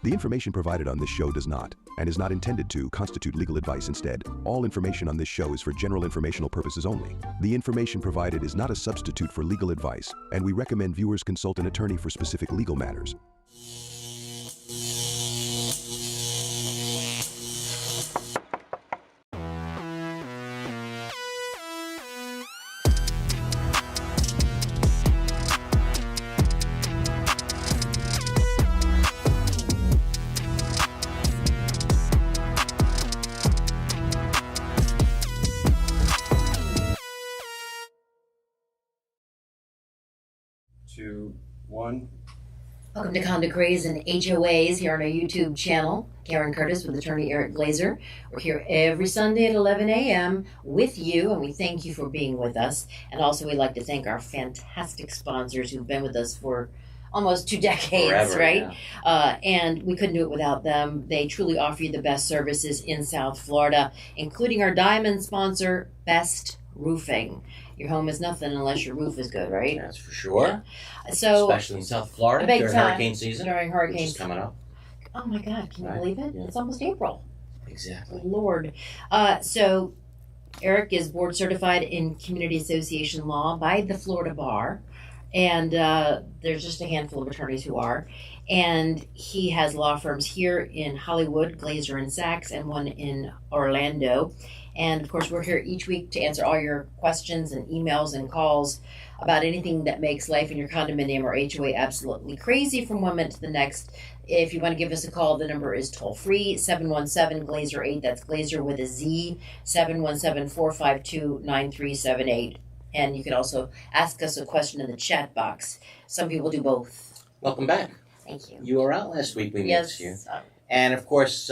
The information provided on this show does not, and is not intended to, constitute legal advice. Instead, all information on this show is for general informational purposes only. The information provided is not a substitute for legal advice, and we recommend viewers consult an attorney for specific legal matters. Two, one. Welcome to Condo Craze and HOAs here on our YouTube channel. Karen Curtis with attorney Eric Glazer. We're here every Sunday at 11 a.m. with you, and we thank you for being with us. And also we'd like to thank our fantastic sponsors who've been with us for almost 2 decades, Forever, right? yeah. And we couldn't do it without them. They truly offer you the best services in South Florida, including our diamond sponsor, Best Roofing. Your home is nothing unless your roof is good, right? That's for sure. So, especially in South Florida big during time. hurricane season. During Which hurricanes. is coming up. Oh my God, can you Right, believe it? yeah. It's almost April. Exactly. Lord. So Eric is board certified in community association law by the Florida Bar. And there's just a handful of attorneys who are. And he has law firms here in Hollywood, Glazer and Sachs, and one in Orlando. And of course, we're here each week to answer all your questions and emails and calls about anything that makes life in your condominium or HOA absolutely crazy from one minute to the next. If you want to give us a call, the number is toll free, 717-GLAZER-8. That's Glazer with a Z, 717-452-9378. And you can also ask us a question in the chat box. Some people do both. Welcome back. Thank you. You were out last week. We missed you. Yes. And of course,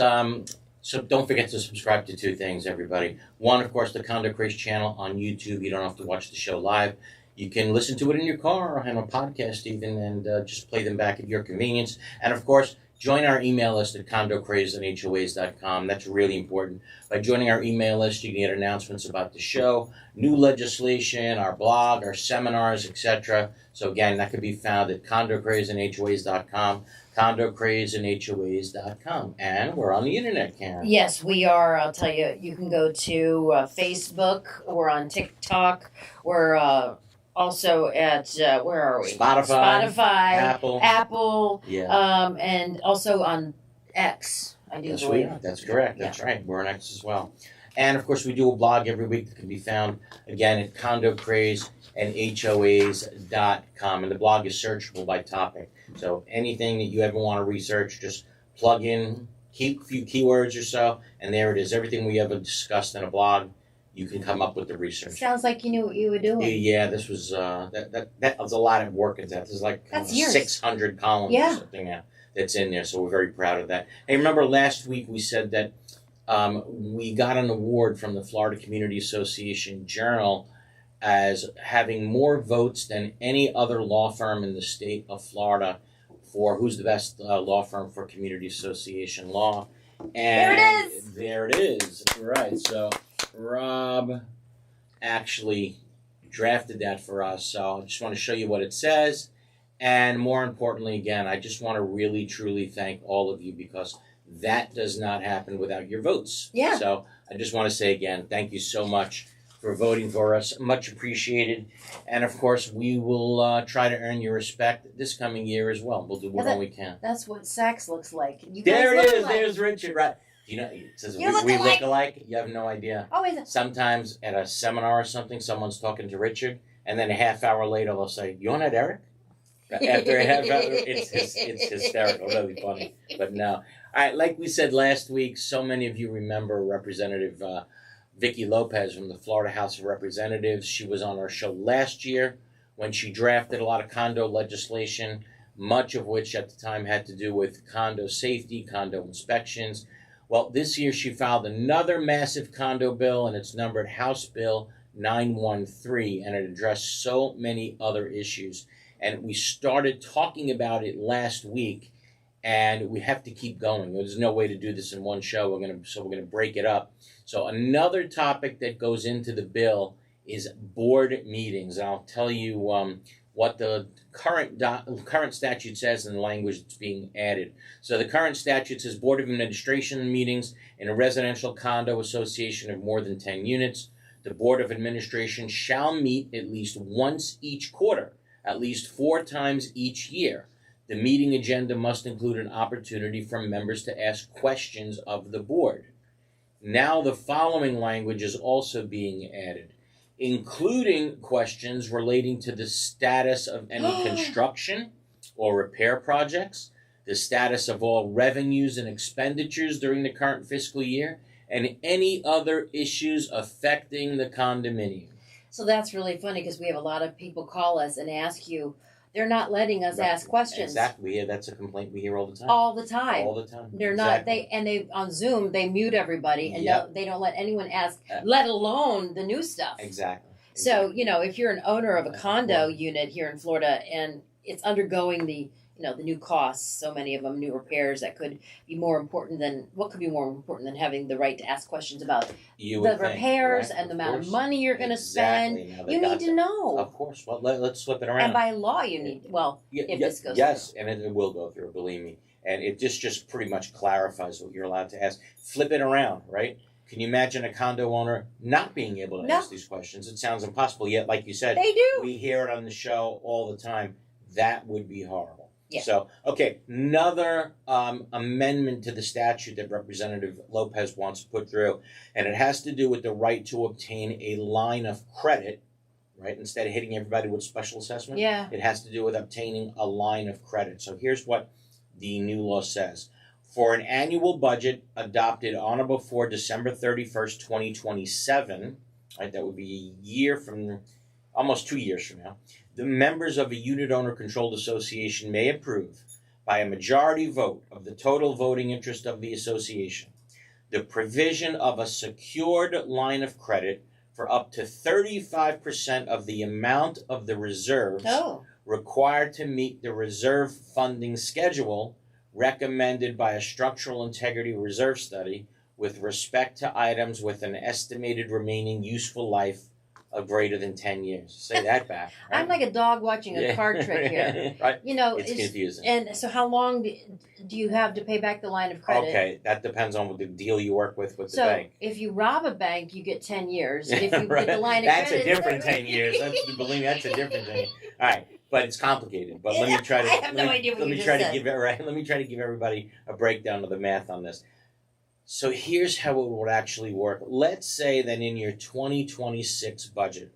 so don't forget to subscribe to 2 things, everybody. One, of course, the Condo Craze channel on YouTube. You don't have to watch the show live. You can listen to it in your car or on a podcast even, and just play them back at your convenience. And of course, join our email list at condocraze@hoas.com. That's really important. By joining our email list, you can get announcements about the show, new legislation, our blog, our seminars, etc. So again, that can be found at condocraze@hoas.com, condocraze@hoas.com. And we're on the internet, Karen. Yes, we are. I'll tell you, you can go to Facebook. We're on TikTok. We're also at, where are we? Spotify, Apple, Yeah. and also on X. I do Yes, we believe. are. That's correct. That's right. We're on X as well. And of course, we do a blog every week that can be found again at condocraze@hoas.com. And the blog is searchable by topic. So anything that you ever want to research, just plug in, keep a few keywords or so, and there it is. Everything we ever discussed in a blog, you can come up with the research. Sounds like you knew what you were doing. Yeah, this was that was a lot of work into that. There's like That's years. 600 columns Yeah. or something now that's in there, so we're very proud of that. Hey, remember last week we said that we got an award from the Florida Community Association Journal as having more votes than any other law firm in the state of Florida for who's the best law firm for community association law. And There it is. There it is. Right. So Rob actually drafted that for us. So I just want to show you what it says. And more importantly, again, I just want to really, truly thank all of you because that does not happen without your votes. Yeah. So I just want to say again, thank you so much for voting for us. Much appreciated. And of course, we will try to earn your respect this coming year as well. We'll do what we can. That's what Sachs looks like. You There guys it look is. alike. There's Richard. Right. You know, it says You we look look alike. alike. You have no idea. Oh, is it? Sometimes at a seminar or something, someone's talking to Richard, and then a half hour later they'll say, "You want that, Eric?" After a half hour, it's hysterical, really funny. But no. All right, like we said last week, so many of you remember Representative Vicki Lopez from the Florida House of Representatives. She was on our show last year when she drafted a lot of condo legislation, much of which at the time had to do with condo safety, condo inspections. Well, this year she filed another massive condo bill, and it's numbered House Bill 913, and it addressed so many other issues. And we started talking about it last week, and we have to keep going. There's no way to do this in one show. We're gonna break it up. So another topic that goes into the bill is board meetings. And I'll tell you one what the current statute says and the language that's being added. So the current statute says Board of Administration meetings in a residential condo association of more than 10 units. The Board of Administration shall meet at least once each quarter, at least 4 times each year. The meeting agenda must include an opportunity for members to ask questions of the board. Now the following language is also being added, including questions relating to the status of any construction or repair projects, the status of all revenues and expenditures during the current fiscal year, and any other issues affecting the condominium. So that's really funny because we have a lot of people call us and ask you, they're not letting us ask questions. Exactly. Yeah, that's a complaint we hear all the time. All the time. All the time. They're exactly. not, they on Zoom, they mute everybody and Yep. they don't let anyone ask, let alone the new stuff. Exactly. So, if you're an owner of a condo unit here in Florida and it's undergoing the new costs, so many of them, new repairs that could be more important than, what could be more important than having the right to ask questions about the repairs and the amount of money you're going to spend. You need to know. Of course. Well, let's flip it around. And by law, you need, if this goes yes, through. and it will go through, believe me. And it just pretty much clarifies what you're allowed to ask. Flip it around, right? Can you imagine a condo owner not being able to ask these questions? It sounds impossible, yet, like you said, they do. We hear it on the show all the time. That would be horrible. Yeah. So, okay, another amendment to the statute that Representative Lopez wants to put through, and it has to do with the right to obtain a line of credit, right? Instead of hitting everybody with special assessment, it has to do with obtaining a line of credit. So here's what the new law says. For an annual budget adopted on or before December 31st, 2027, right, that would be a year from, almost 2 years from now, the members of a unit owner controlled association may approve, by a majority vote of the total voting interest of the association, the provision of a secured line of credit for up to 35% of the amount of the reserves required to meet the reserve funding schedule recommended by a structural integrity reserve study with respect to items with an estimated remaining useful life of greater than 10 years. Say that back. Right? I'm like a dog watching a card trick here. Right. It's confusing. And so how long do you have to pay back the line of credit? Okay, that depends on what the deal you work with the bank. So if you rob a bank, you get 10 years. If you right. get the line of that's credit... That's a different 10 years. Believe me, that's a different thing. All right, but it's complicated. But let me try to... I have no idea what you just said. Let me try to give everybody a breakdown of the math on this. So here's how it would actually work. Let's say that in your 2026 budget,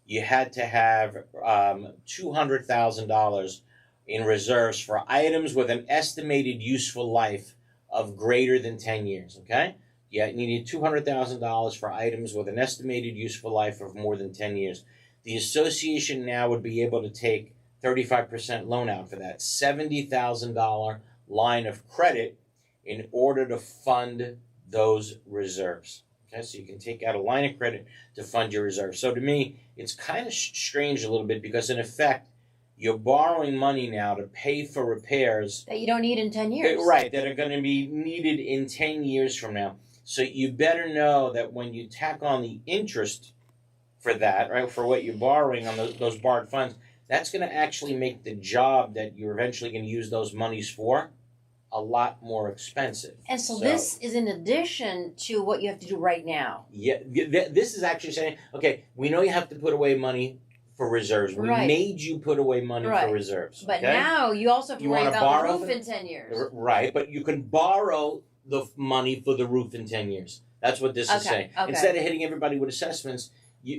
you had to have $200,000 in reserves for items with an estimated useful life of greater than 10 years, okay? Yeah, you needed $200,000 for items with an estimated useful life of more than 10 years. The association now would be able to take 35% loan out for that $70,000 line of credit in order to fund those reserves. Okay, so you can take out a line of credit to fund your reserves. So to me, it's kind of strange a little bit because in effect, you're borrowing money now to pay for repairs that you don't need in 10 years. Right, that are going to be needed in 10 years from now. So you better know that when you tack on the interest for that, right, for what you're borrowing on those borrowed funds, that's going to actually make the job that you're eventually going to use those monies for a lot more expensive. And so this is in addition to what you have to do right now. Yeah, this is actually saying, okay, we know you have to put away money for reserves. We made you put away money for reserves. But okay? now you also have to worry about the roof in 10 years. Right, but you can borrow the money for the roof in 10 years. That's what this is saying. Okay. Instead of hitting everybody with assessments,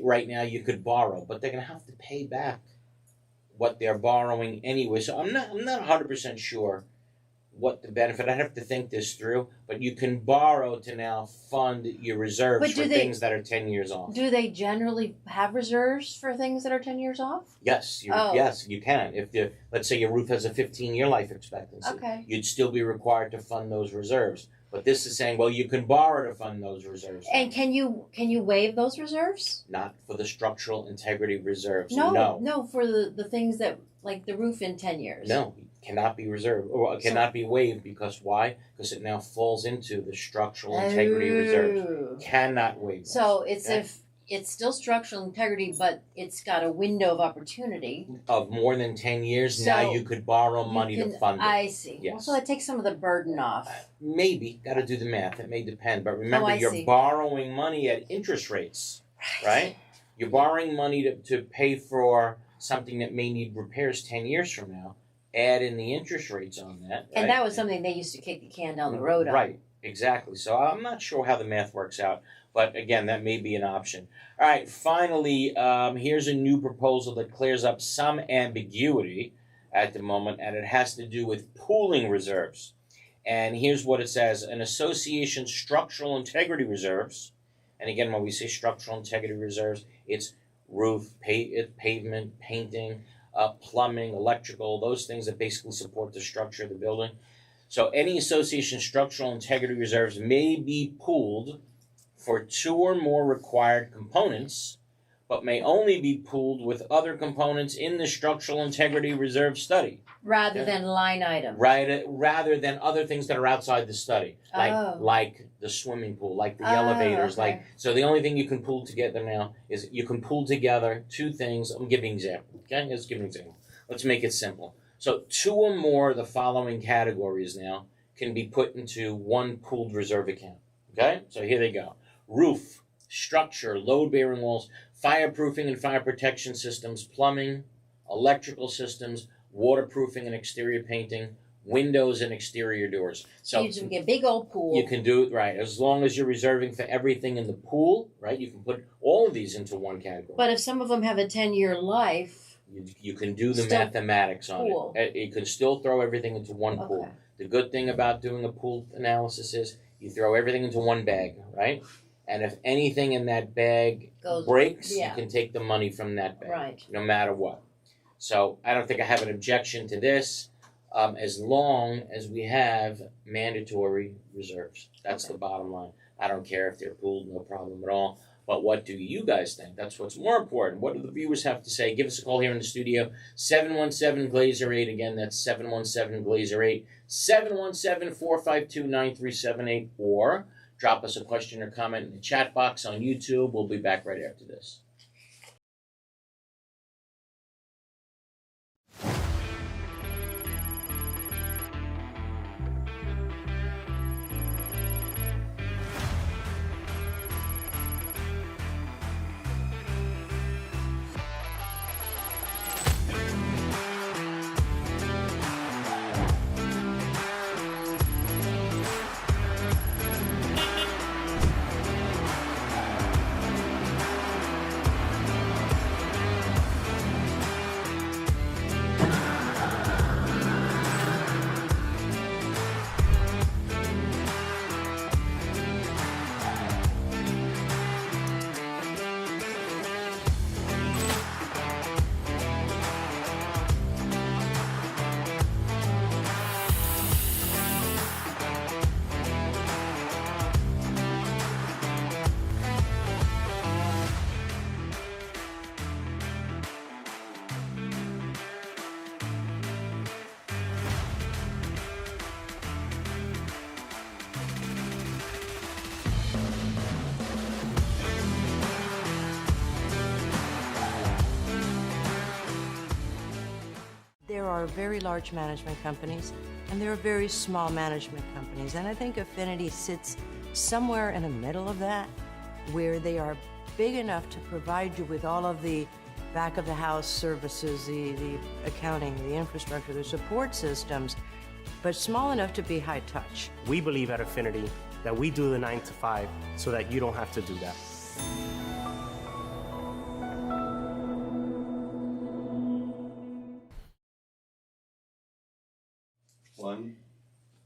right now you could borrow, but they're going to have to pay back what they're borrowing anyway. So I'm not 100% sure what the benefit. I'd have to think this through, but you can borrow to now fund your reserves for things that are 10 years off. Do they generally have reserves for things that are 10 years off? Yes, yes, you can. If let's say your roof has a 15-year life expectancy, you'd still be required to fund those reserves. But this is saying, well, you can borrow to fund those reserves. And can you waive those reserves? Not for the structural integrity reserves. No, for the things that, like the roof in 10 years. No, cannot be reserved or cannot be waived because why? Because it now falls into the structural integrity reserves. Cannot waive. So it's if it's still structural integrity, but it's got a window of opportunity. Of more than 10 years, So now you could borrow money to fund it. I see. Yes. Well, so it takes some of the burden off. Maybe. Got to do the math. It may depend. But remember, I you're see. borrowing money at interest rates, right? You're borrowing money to pay for something that may need repairs 10 years from now. Add in the interest rates on that. And right? that was something they used to kick the can down the road on. Right. Exactly. So I'm not sure how the math works out. But again, that may be an option. All right, finally, here's a new proposal that clears up some ambiguity at the moment, and it has to do with pooling reserves. And here's what it says. An association's structural integrity reserves, and again, when we say structural integrity reserves, it's roof, pavement, painting, plumbing, electrical, those things that basically support the structure of the building. So any association's structural integrity reserves may be pooled for 2 or more required components, but may only be pooled with other components in the structural integrity reserve study. Rather than line items. Right, rather than other things that are outside the study, like the swimming pool, like the elevators, okay. So the only thing you can pool together now is you can pool together 2 things. I'm giving an example. Okay, let's give an example. Let's make it simple. So 2 or more of the following categories now can be put into one pooled reserve account. Okay, so here they go. Roof, structure, load-bearing walls, fireproofing and fire protection systems, plumbing, electrical systems, waterproofing and exterior painting, windows and exterior doors. So you can get a big old pool. You can do it, right, as long as you're reserving for everything in the pool, right? You can put all of these into one category. But if some of them have a 10-year life, you can do the still mathematics on pool. it. You can still throw everything into one Okay. pool. The good thing about doing a pool analysis is you throw everything into one bag, right? And if anything in that bag breaks, you can take the money from that bag, right, no matter what. So I don't think I have an objection to this, as long as we have mandatory reserves. That's the bottom line. I don't care if they're pooled, no problem at all. But what do you guys think? That's what's more important. What do the viewers have to say? Give us a call here in the studio, 717-GLAZER-8. Again, that's 717-GLAZER-8, 717-452-9378, or drop us a question or comment in the chat box on YouTube. We'll be back right after this. There are very large management companies, and there are very small management companies. And I think Affinity sits somewhere in the middle of that, where they are big enough to provide you with all of the back of the house services, the accounting, the infrastructure, the support systems, but small enough to be high touch. We believe at Affinity that we do the 9 to 5 so that you don't have to do that.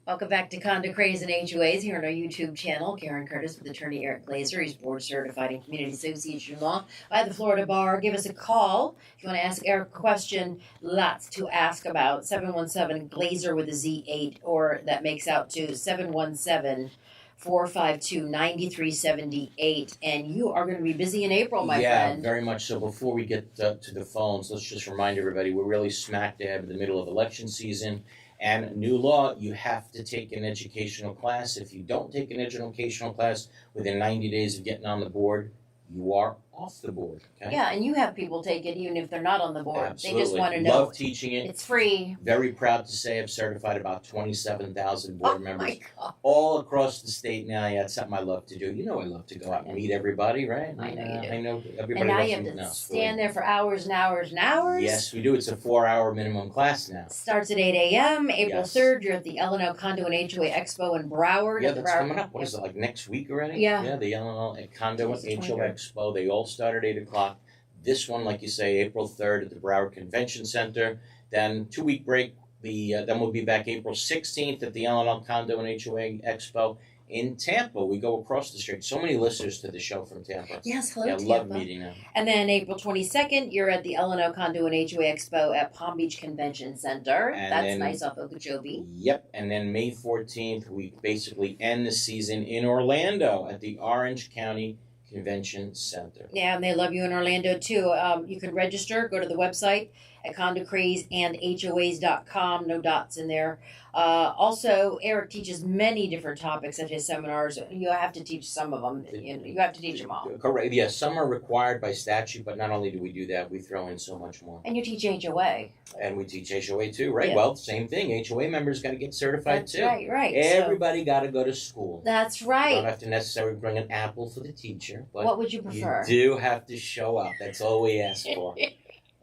Welcome back to Condo Craze and HOAs here on our YouTube channel. Karen Curtis with attorney Eric Glazer. He's board certified in community association law by the Florida Bar. Give us a call if you want to ask Eric a question. Lots to ask about. 717-GLAZER with a Z8, or that makes out to 717-452-9378. And you are going to be busy in April, my friend. Yeah, very much so. Before we get to the phones, let's just remind everybody we're really smack dab in the middle of election season. And new law, you have to take an educational class. If you don't take an educational class within 90 days of getting on the board, you are off the board. Okay? Yeah, and you have people take it even if they're not on the board. Absolutely. They just want to know. Love teaching it. It's free. Very proud to say I've certified about 27,000 board members My God. all across the state now. Yeah, it's something I love to do. You know I love to go out and meet everybody, right? I know you do. I know everybody And now loves you have me. to No, it's stand great. there for hours and hours and hours. Yes, we do. It's a 4-hour minimum class now. Starts at 8 a.m. April Yes. 3rd. You're at the L&L Condo and HOA Expo in Broward. Yeah, at the that's Broward- coming up. What is it, like next week already? Yeah. Yeah, the Illinois Condo It's and the HO 23rd. Expo. They all start at 8 o'clock. This one, like you say, April 3rd at the Broward Convention Center. Then 2-week break. Then we'll be back April 16th at the Illinois Condo and HOA Expo in Tampa. We go across the street. So many listeners to the show from Tampa. Yes, hello, Yeah, Tampa. love meeting them. And then April 22nd, you're at the L&L Condo and HOA Expo at Palm Beach Convention Center. And That's then- nice off Okeechobee. Yep, and then May 14th, we basically end the season in Orlando at the Orange County Convention Center. Yeah, and they love you in Orlando too. You can register, go to the website at condocrazandhoas.com, no dots in there. Also, Eric teaches many different topics at his seminars. You have to teach some of them. You have to teach them all. Correct. Yes, some are required by statute, but not only do we do that, we throw in so much more. And you teach HOA. And we teach HOA too, right? Yeah. Well, same thing. HOA members got to get certified That's too. right. Everybody got to go to school. That's You right. don't have to necessarily bring an apple for the teacher, but What would you prefer? you do have to show up. That's all we ask for.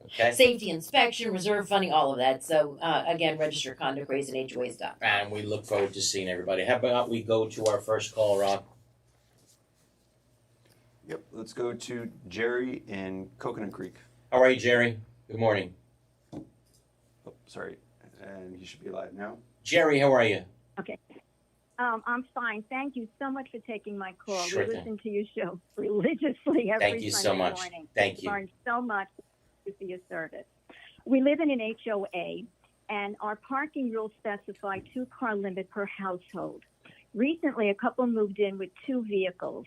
Okay? Safety inspection, reserve funding, all of that. So, again, register condocrazandhoas.com. And we look forward to seeing everybody. How about we go to our first call, Rob? Yep, let's go to Jerry in Coconut Creek. How are you, Jerry? Good morning. Oh, sorry, and he should be live now. Jerry, how are you? Okay. I'm fine. Thank you so much for taking my call. Sure We thing. listen to your show religiously every Thank you so Sunday much. morning. Thank you. Learned so much for your service. We live in an HOA, and our parking rules specify 2-car limit per household. Recently, a couple moved in with 2 vehicles.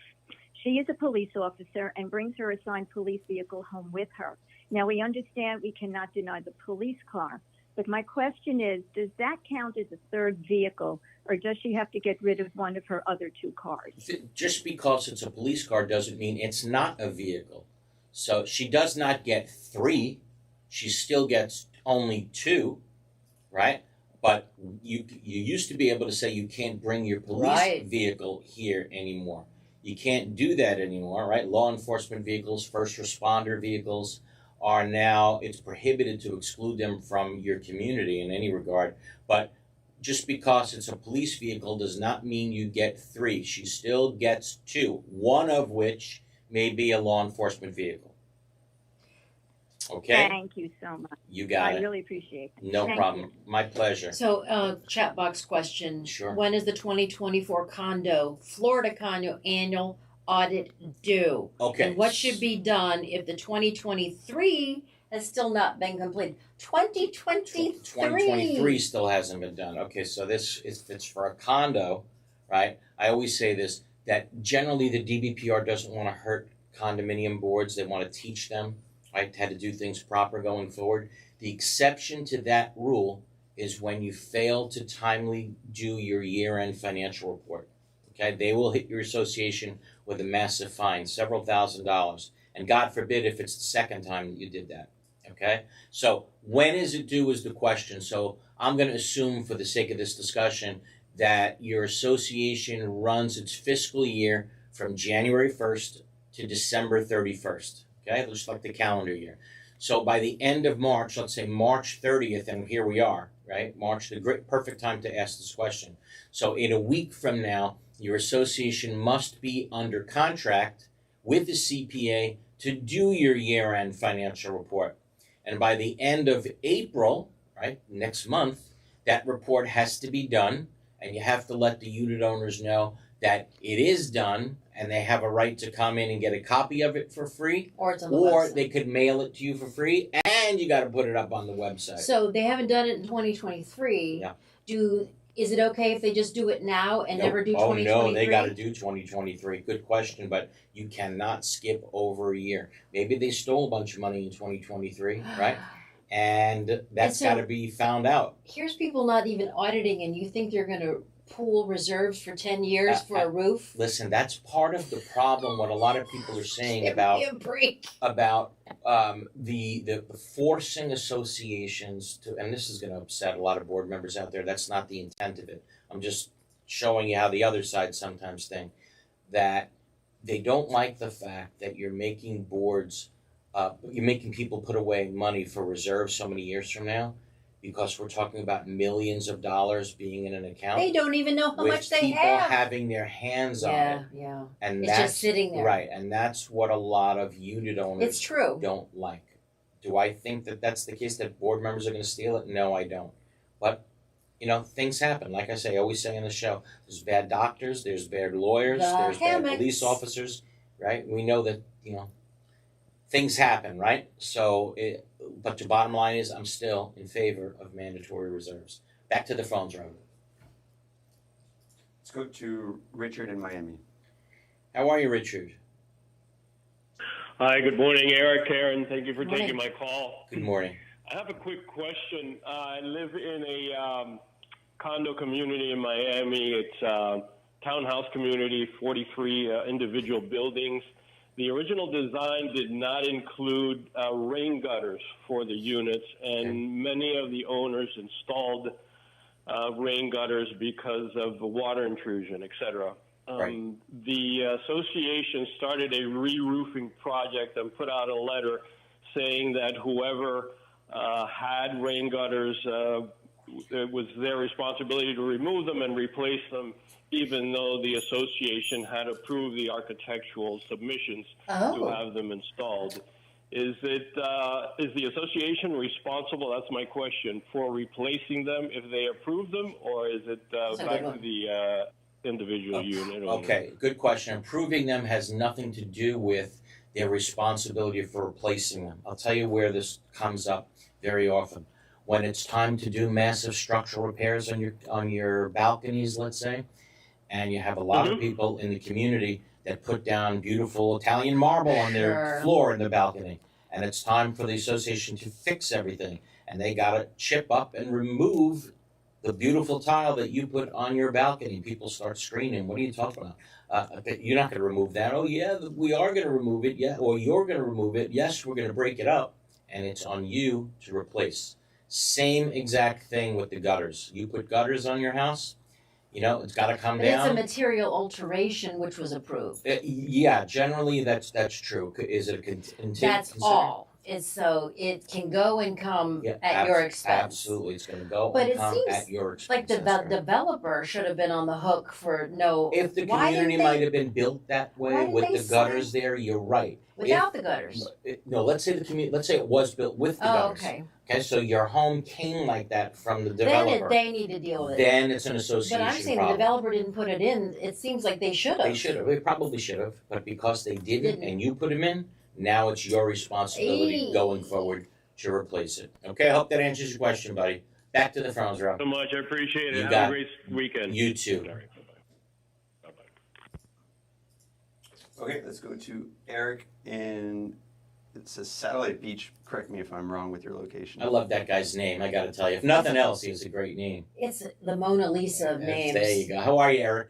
She is a police officer and brings her assigned police vehicle home with her. Now, we understand we cannot deny the police car, but my question is, does that count as a 3rd vehicle, or does she have to get rid of one of her other 2 cars? Just because it's a police car doesn't mean it's not a vehicle. So she does not get 3. She still gets only 2, right? But you used to be able to say you can't bring your police Right. vehicle here anymore. You can't do that anymore, right? Law enforcement vehicles, first responder vehicles are now, it's prohibited to exclude them from your community in any regard. But just because it's a police vehicle does not mean you get 3. She still gets 2, one of which may be a law enforcement vehicle. Okay? Thank you so much. You got I it. really appreciate it. No Thank problem. My pleasure. So, chat box question. Sure. When is the 2024 Florida Condo annual audit due? Okay. And what should be done if the 2023 has still not been completed? 2023. 2023 still hasn't been done. Okay, so this is, it's for a condo, right? I always say this, that generally the DBPR doesn't want to hurt condominium boards. They want to teach them, right, how to do things proper going forward. The exception to that rule is when you fail to timely do your year-end financial report. Okay, they will hit your association with a massive fine, several $1,000s. And God forbid if it's the second time that you did that. Okay, so when is it due is the question. So I'm going to assume for the sake of this discussion that your association runs its fiscal year from January 1st to December 31st. Okay, just like the calendar year. So by the end of March, let's say March 30th, and here we are, right? March, the great, perfect time to ask this question. So in a week from now, your association must be under contract with the CPA to do your year-end financial report. And by the end of April, right, next month, that report has to be done, and you have to let the unit owners know that it is done, and they have a right to come in and get a copy of it for free, Or it's on the or website. they could mail it to you for free, and you got to put it up on the website. So they haven't done it in 2023. Yeah. Is it okay if they just do it now and never do 2023? Oh, no, they got to do 2023. Good question, but you cannot skip over a year. Maybe they stole a bunch of money in 2023, right? And that's so- got to be found out. Here's people not even auditing, and you think they're going to pool reserves for 10 years for a roof? Listen, that's part of the problem. What a lot of people are saying Give about me a break. the forcing associations to, and this is going to upset a lot of board members out there. That's not the intent of it. I'm just showing you how the other side sometimes think that they don't like the fact that you're making boards, you're making people put away money for reserves so many years from now, because we're talking about millions of dollars being in an account. They don't even know how with much they people have. having their hands on it. Yeah. And It's that's just sitting there. right, and that's what a lot of unit owners It's true. don't like. Do I think that that's the case, that board members are going to steal it? No, I don't. But things happen. Like I say, I always say on the show, there's bad doctors, there's bad lawyers, there's bad police officers, right? We know that things happen, right? So, but the bottom line is, I'm still in favor of mandatory reserves. Back to the phones, Robert. Let's go to Richard in Miami. How are you, Richard? Hi, good morning, Eric, Karen. Thank you for taking my call. Good morning. I have a quick question. I live in a condo community in Miami. It's a townhouse community, 43 individual buildings. The original design did not include rain gutters for the units, and many of the owners installed rain gutters because of the water intrusion, et cetera. The association started a re-roofing project and put out a letter saying that whoever had rain gutters, it was their responsibility to remove them and replace them, even though the association had approved the architectural submissions to have them installed. Is the association responsible, that's my question, for replacing them if they approve them, or is it back to the individual unit owner? Okay, good question. Approving them has nothing to do with their responsibility for replacing them. I'll tell you where this comes up very often. When it's time to do massive structural repairs on your balconies, let's say, and you have a lot of people in the community that put down beautiful Italian marble on their floor in the balcony, and it's time for the association to fix everything, and they got to chip up and remove the beautiful tile that you put on your balcony. People start screaming, what are you talking about? You're not going to remove that. Oh, yeah, we are going to remove it. Yeah, or you're going to remove it. Yes, we're going to break it up, and it's on you to replace. Same exact thing with the gutters. You put gutters on your house, it's got to come down. It's a material alteration which was approved. Yeah, generally that's true. Is it a contingent? That's all. So it can go and come at your expense. Absolutely, it's going to go but and come seems at your expense. Like the developer should have been on the hook for no. If the community might have been built that way with the gutters there, you're right. Without the gutters. No, let's say it was built with the gutters. Okay. Okay, so your home came like that from the developer. Then they need to deal with it. Then it's an association problem. But I'm saying problem. the developer didn't put it in. It seems like they should have. They should have. They probably should have. But because they didn't and you put them in, now it's your responsibility going forward to replace it. Okay, I hope that answers your question, buddy. Back to the phones, Rob. So much. I appreciate it. You Have got a great weekend. You too. All right, bye-bye. Okay, let's go to Eric in, it says Satellite Beach. Correct me if I'm wrong with your location. I love that guy's name, I gotta tell you. If nothing else, he has a great name. It's the Mona Lisa of names. There you go. How are you, Eric?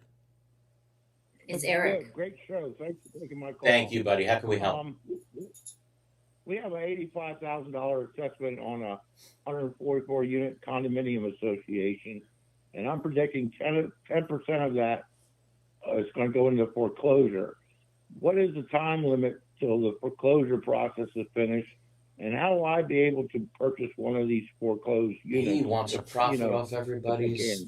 It's Eric. Good. Great show. Thanks for taking my call. Thank you, buddy. How can we help? We have an $85,000 assessment on a 144-unit condominium association, and I'm predicting 10% of that is going to go into foreclosure. What is the time limit till the foreclosure process is finished, and how will I be able to purchase one of these foreclosed units? He wants a profit off everybody's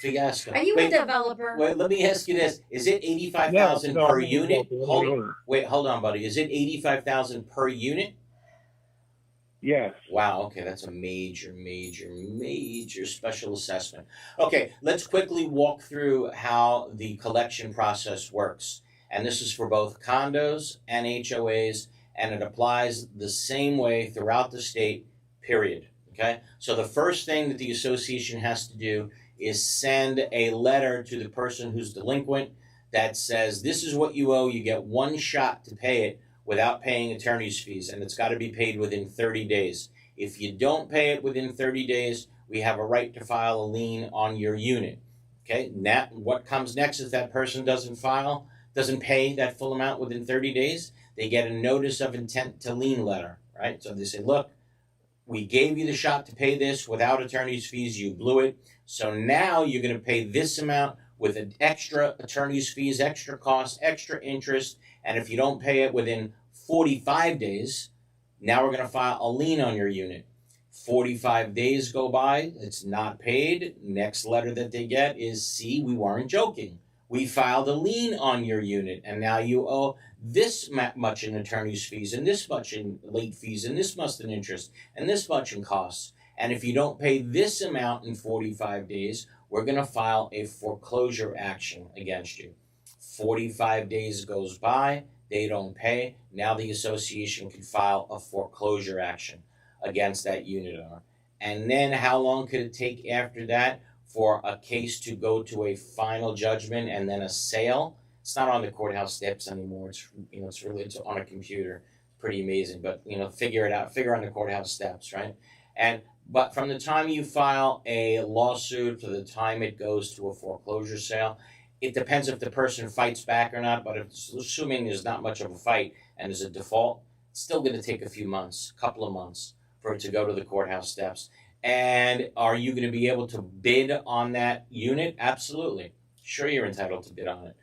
fiasco. Are you a developer? Wait, let me ask you this: is it $85,000 per unit? Hold on, buddy. Is it $85,000 per unit? Yes. Wow. Okay, that's a major special assessment. Okay, let's quickly walk through how the collection process works, and this is for both condos and HOAs, and it applies the same way throughout the state. Period. Okay. So the first thing that the association has to do is send a letter to the person who's delinquent that says, this is what you owe, you get one shot to pay it without paying attorney's fees, and it's got to be paid within 30 days. If you don't pay it within 30 days, we have a right to file a lien on your unit. Okay, now what comes next is that person doesn't pay that full amount within 30 days, they get a notice of intent to lien letter, right? So they say, look, we gave you the shot to pay this without attorney's fees, you blew it. So now you're going to pay this amount with an extra attorney's fees, extra costs, extra interest. And if you don't pay it within 45 days, now we're going to file a lien on your unit. 45 days go by, it's not paid. Next letter that they get is, see, we weren't joking. We filed a lien on your unit, and now you owe this much in attorney's fees, and this much in late fees, and this much in interest, and this much in costs. And if you don't pay this amount in 45 days, we're going to file a foreclosure action against you. 45 days goes by, they don't pay. Now the association can file a foreclosure action against that unit owner. And then how long could it take after that for a case to go to a final judgment and then a sale? It's not on the courthouse steps anymore. It's on a computer. Pretty amazing, but figure it out. Figure on the courthouse steps, right? But from the time you file a lawsuit to the time it goes to a foreclosure sale, it depends if the person fights back or not. But assuming there's not much of a fight and there's a default, it's still going to take a few months, couple of months, for it to go to the courthouse steps. And are you going to be able to bid on that unit? Absolutely. Sure, you're entitled to bid on it,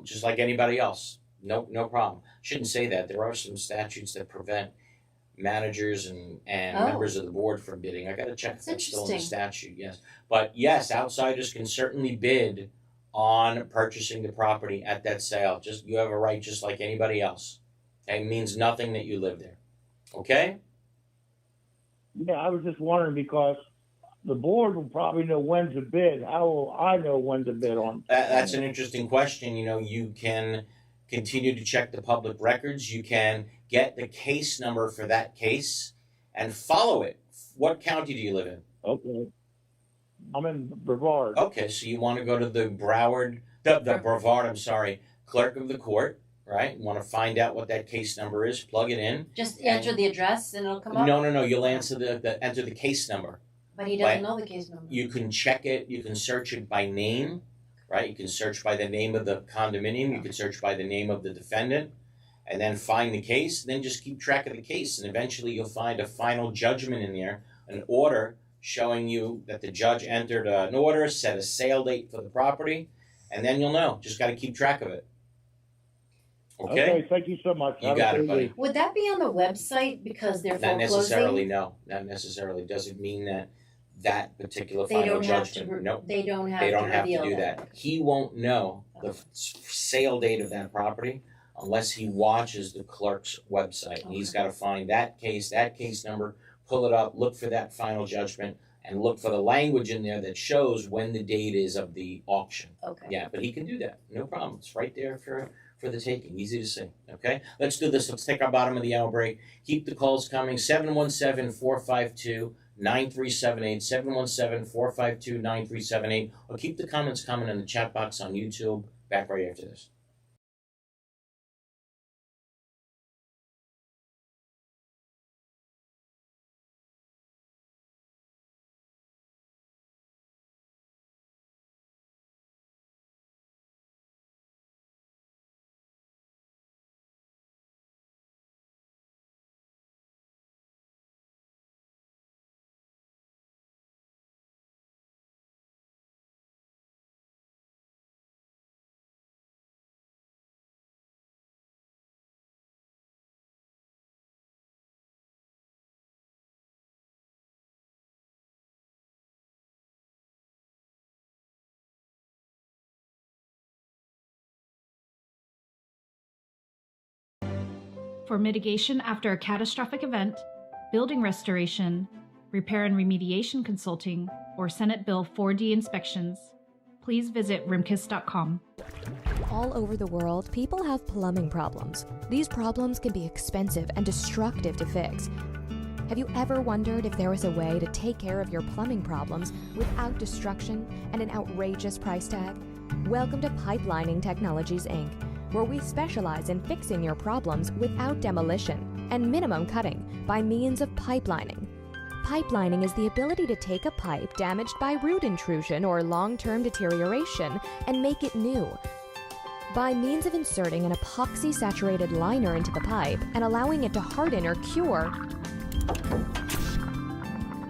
just like anybody else. No problem. Shouldn't say that. There are some statutes that prevent managers and members of the board from bidding. I got to check if that's still in the statute. Yes, but yes, outsiders can certainly bid on purchasing the property at that sale. Just you have a right, just like anybody else. It means nothing that you live there. Okay. Yeah, I was just wondering because the board will probably know when to bid. How will I know when to bid on? That's an interesting question. You can continue to check the public records. You can get the case number for that case and follow it. What county do you live in? Okay. I'm in Brevard. Okay, so you want to go to the Brevard, clerk of the court, right? You want to find out what that case number is, plug it in. Just enter the address and it'll come up? No, you'll enter enter the case number. But he doesn't know the case number. You can check it, you can search it by name, right? You can search by the name of the condominium, you can search by the name of the defendant, and then find the case, then just keep track of the case, and eventually you'll find a final judgment in there, an order showing you that the judge entered an order, set a sale date for the property, and then you'll know. Just got to keep track of it. Okay, thank you so much. You got it, buddy. Would that be on the website because they're Not foreclosing? necessarily, no. Not necessarily. Doesn't mean that particular final judgment. No, they don't have to do that. He won't know the sale date of that property unless he watches the clerk's website. And he's got to find that case number, pull it up, look for that final judgment, and look for the language in there that shows when the date is of the auction. Okay. Yeah, but he can do that. No problem. It's right there for the taking. Easy to see. Okay? Let's do this. Let's take our bottom of the hour break. Keep the calls coming. 717-452-9378. 717-452-9378. Or keep the comments coming in the chat box on YouTube. Back right after this. For mitigation after a catastrophic event, building restoration, repair and remediation consulting, or Senate Bill 4D inspections, please visit rimkis.com. All over the world, people have plumbing problems. These problems can be expensive and destructive to fix. Have you ever wondered if there was a way to take care of your plumbing problems without destruction and an outrageous price tag? Welcome to Pipelining Technologies, Inc., where we specialize in fixing your problems without demolition and minimum cutting by means of pipelining. Pipelining is the ability to take a pipe damaged by root intrusion or long-term deterioration and make it new. By means of inserting an epoxy-saturated liner into the pipe and allowing it to harden or cure,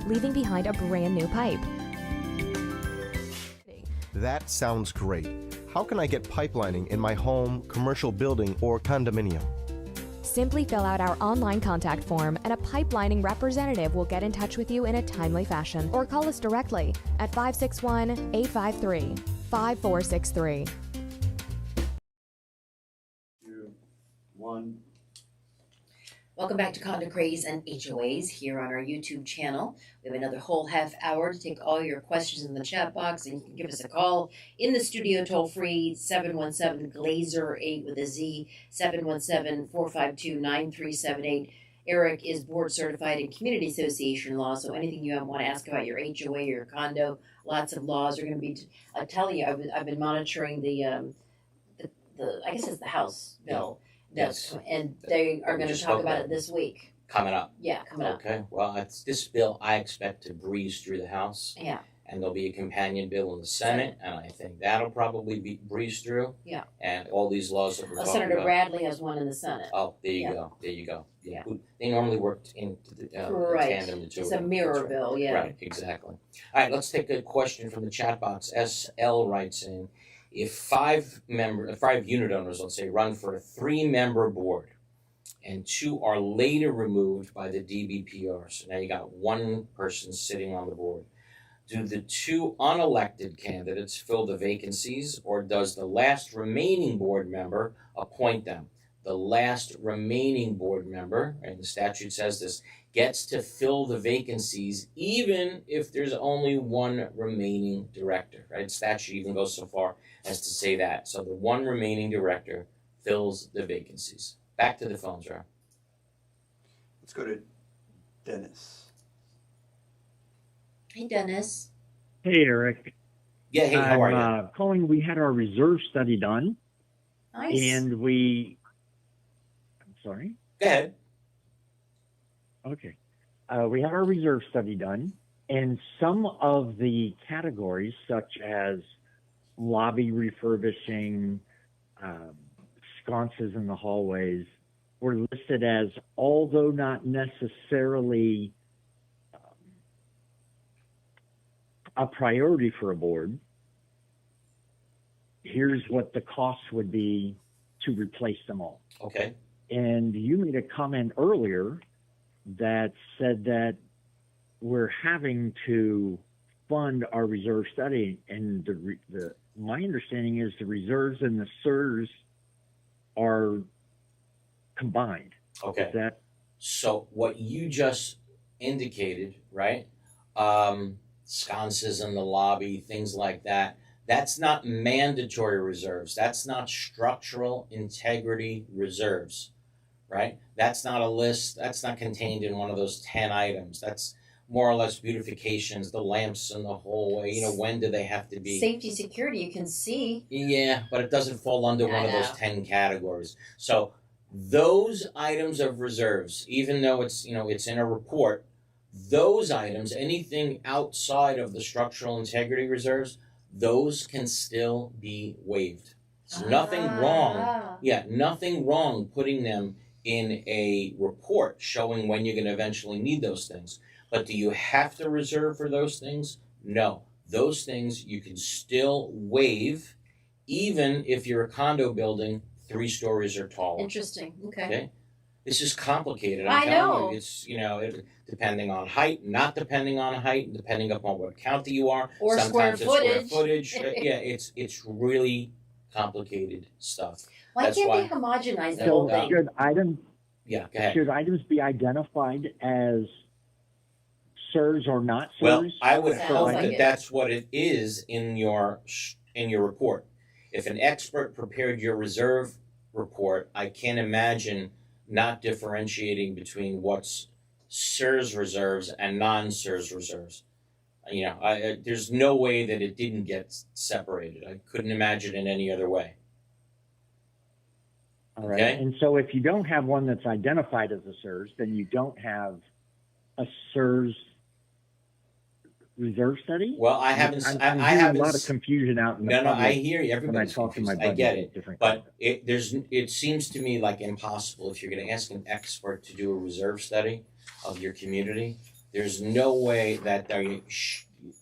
leaving behind a brand new pipe. That sounds great. How can I get pipelining in my home, commercial building, or condominium? Simply fill out our online contact form and a pipelining representative will get in touch with you in a timely fashion, or call us directly at 561-853-5463. 2, 1. Welcome back to Condo Craze and HOAs here on our YouTube channel. We have another whole half hour to take all your questions in the chat box, and you can give us a call in the studio toll free 717-GLAZER8 with a Z, 717-452-9378. Eric is board certified in community association law, so anything you want to ask about your HOA or your condo, lots of laws are going to be. I'm telling you, I've been monitoring the I guess it's the House bill. Yes. And they are going to talk about it this week. Coming up. Yeah, coming up. Okay. Well, this bill I expect to breeze through the House. Yeah. And there'll be a companion bill in the Senate, and I think that'll probably be breezed through. Yeah. And all these laws that we're talking Senator about. Bradley has one in the Senate. Oh, there you go. There you go. Yeah. They normally worked in Right. tandem the two. It's a mirror bill, yeah. Right, exactly. All right, let's take a question from the chat box. SL writes in, if 5 unit owners, let's say, run for a 3-member board, and 2 are later removed by the DBPR, so now you got 1 person sitting on the board. Do the 2 unelected candidates fill the vacancies, or does the last remaining board member appoint them? The last remaining board member, and the statute says this, gets to fill the vacancies even if there's only 1 remaining director, right? Statute even goes so far as to say that. So the 1 remaining director fills the vacancies. Back to the phones, Rob. Let's go to Dennis. Hey, Dennis. Hey, Eric. Yeah, hey, how are you? I'm calling. We had our reserve study done. Nice. And I'm sorry? Go ahead. Okay. We had our reserve study done, and some of the categories, such as lobby refurbishing, sconces in the hallways, were listed as, although not necessarily a priority for a board, here's what the cost would be to replace them all. Okay. And you made a comment earlier that said that we're having to fund our reserve study, and my understanding is the reserves and the SERS are combined. Okay. Is that so what you just indicated, right? Sconces in the lobby, things like that. That's not mandatory reserves. That's not structural integrity reserves, right? That's not a list. That's not contained in one of those 10 items. That's more or less beautifications, the lamps in the hallway. You know, when do they have to be? Safety, security, you can see. Yeah, but it doesn't fall under one of those 10 categories. So those items of reserves, even though it's, it's in a report, those items, anything outside of the structural integrity reserves, those can still be waived. So nothing wrong. Yeah, nothing wrong putting them in a report showing when you're going to eventually need those things. But do you have to reserve for those things? No. Those things you can still waive even if you're a condo building 3 stories or taller. Interesting. Okay. This is complicated. I know. You, it's, depending on height, not depending on height, depending upon what county you are. Or Sometimes square it's footage. Square footage. Yeah, it's really complicated stuff. Why That's can't why, they homogenize the so? whole thing? Should items Yeah, go ahead. should items be identified as SERS or not SERS? Well, I would Sounds hope like that it. that's what it is in your report. If an expert prepared your reserve report, I can't imagine not differentiating between what's SERS reserves and non-SERS reserves. There's no way that it didn't get separated. I couldn't imagine it any other way. All right. Okay. And so if you don't have one that's identified as a SERS, then you don't have a SERS reserve study? Well, I haven't. I'm I hearing haven't. a lot of confusion out in the No, public I hear you. when I Everybody's talk to my confused. I buddies get at it, different but it seems to me like impossible if you're going to ask an expert to do a reserve study of your community. There's no way that they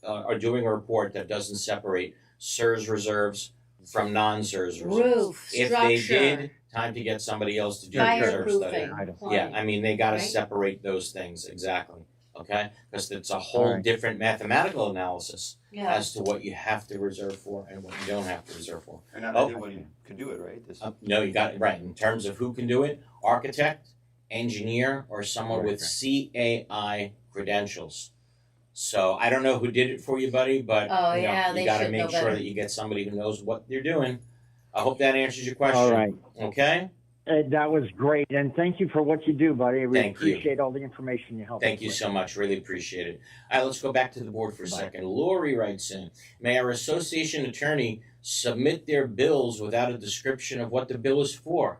are doing a report that doesn't separate SERS reserves from non-SERS reserves. Roof, If structure. they did, time to get somebody else to do a reserve study. Fireproofing. Yeah, I mean they got to Right? separate those things exactly. Okay, because it's a whole All right. different mathematical analysis Yeah. as to what you have to reserve for and what you don't have to reserve for. And not Oh. anyone could do it, right? This, No, you got it right. In terms of who can do it, architect, engineer, or someone with CAI credentials. So I don't know who did it for you, buddy, but Oh, you know, yeah, they you got to should make know sure better. that you get somebody who knows what they're doing. I hope that answers your question. All right. Okay? That was great, and thank you for what you do, buddy. We Thank you. appreciate all the information you help Thank us you with. so much. Really appreciate it. All right, let's go back to the board for a second. Lori writes in, may our association attorney submit their bills without a description of what the bill is for?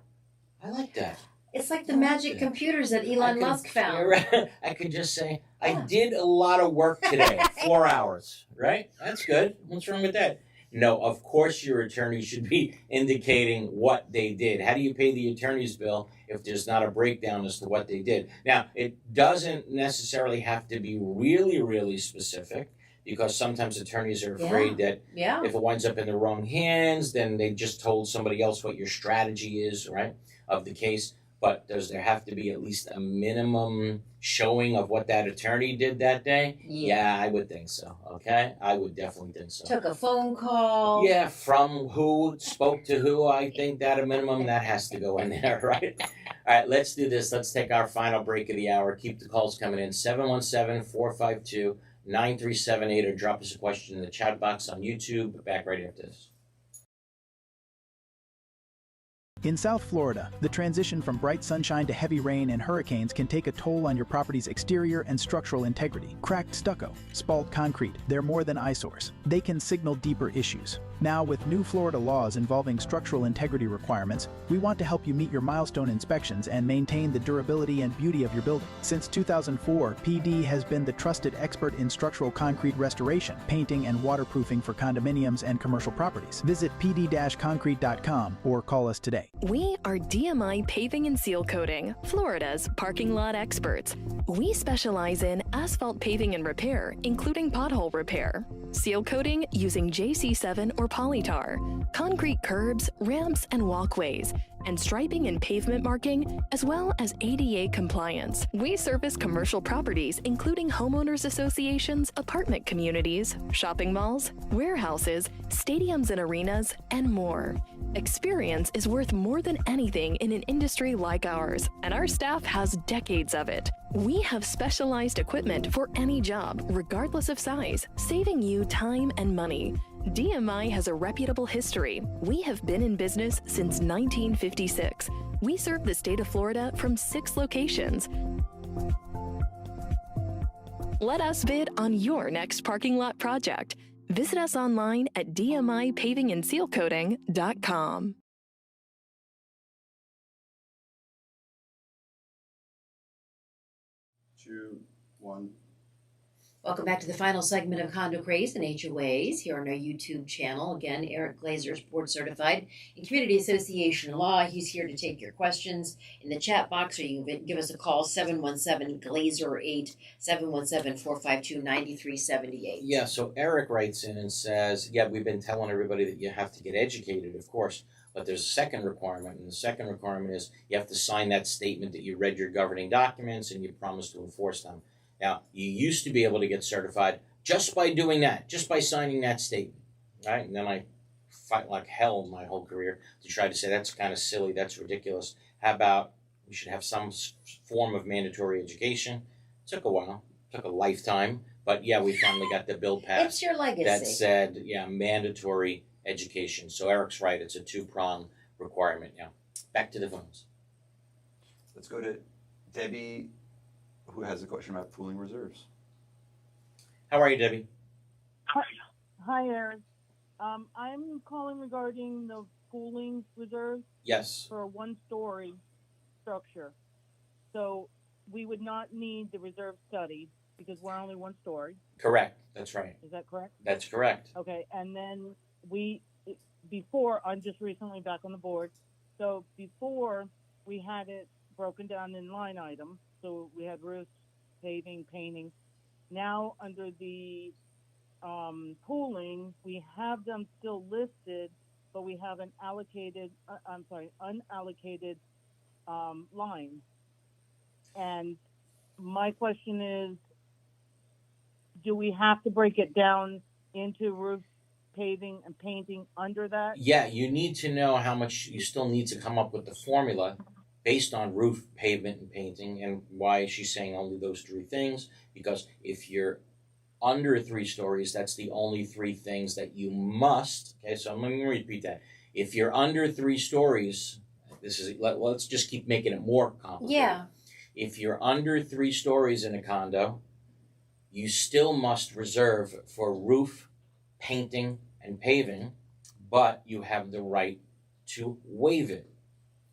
I like that. It's like the magic computers that Elon Musk found. I could just say, I did a lot of work today, 4 hours, right? That's good. What's wrong with that? No, of course your attorney should be indicating what they did. How do you pay the attorney's bill if there's not a breakdown as to what they did? Now, it doesn't necessarily have to be really, really specific because sometimes attorneys are afraid that Yeah. if it winds up in the wrong hands, then they just told somebody else what your strategy is, right, of the case. But does there have to be at least a minimum showing of what that attorney did that day? Yeah, I would think so. Okay, I would definitely think so. Took a phone call. Yeah, from who, spoke to who, I think that a minimum that has to go in there, right? All right, let's do this. Let's take our final break of the hour. Keep the calls coming in. 717-452-9378 or drop us a question in the chat box on YouTube. Back right after this. In South Florida, the transition from bright sunshine to heavy rain and hurricanes can take a toll on your property's exterior and structural integrity. Cracked stucco, spalled concrete, they're more than eyesores. They can signal deeper issues. Now, with new Florida laws involving structural integrity requirements, we want to help you meet your milestone inspections and maintain the durability and beauty of your building. Since 2004, PD has been the trusted expert in structural concrete restoration, painting, and waterproofing for condominiums and commercial properties. Visit pd-concrete.com or call us today. We are DMI Paving and Seal Coating, Florida's parking lot experts. We specialize in asphalt paving and repair, including pothole repair, seal coating using JC7 or polytar, concrete curbs, ramps, and walkways, and striping and pavement marking, as well as ADA compliance. We service commercial properties, including homeowners associations, apartment communities, shopping malls, warehouses, stadiums and arenas, and more. Experience is worth more than anything in an industry like ours, and our staff has decades of it. We have specialized equipment for any job, regardless of size, saving you time and money. DMI has a reputable history. We have been in business since 1956. We serve the state of Florida from 6 locations. Let us bid on your next parking lot project. Visit us online at dmipavingandsealcoating.com. 2, 1. Welcome back to the final segment of Condo Craze and HOAs here on our YouTube channel. Again, Eric Glazer is board certified in Community Association Law. He's here to take your questions in the chat box, or you can give us a call, 717-GLAZER-8, 717-452-9378. Yeah, so Eric writes in and says, yeah, we've been telling everybody that you have to get educated, of course, but there's a second requirement, and the second requirement is you have to sign that statement that you read your governing documents and you promised to enforce them. Now, you used to be able to get certified just by doing that, just by signing that statement, right? And then I fight like hell my whole career to try to say that's kind of silly, that's ridiculous. How about we should have some form of mandatory education? Took a while, took a lifetime, but yeah, we finally got the bill passed. It's your legacy. That said, yeah, mandatory education. So Eric's right, it's a 2-prong requirement. Yeah, back to the phones. Let's go to Debbie, who has a question about pooling reserves. How are you, Debbie? Hi, Aaron. I'm calling regarding the pooling reserves. Yes. For a 1-story structure. So we would not need the reserve study because we're only one story. Correct. That's right. Is that correct? That's correct. Okay, and then before, I'm just recently back on the board. So before we had it broken down in line items. So we had roofs, paving, painting. Now under the pooling, we have them still listed, but we have an unallocated line. And my question is, do we have to break it down into roof, paving, and painting under that? Yeah, you need to know how much you still need to come up with the formula based on roof, pavement, and painting. And why she's saying only those three things? Because if you're under 3 stories, that's the only 3 things that you must. Okay, so let me repeat that. If you're under 3 stories, let's just keep making it more complicated. Yeah. If you're under 3 stories in a condo, you still must reserve for roof, painting, and paving, but you have the right to waive it.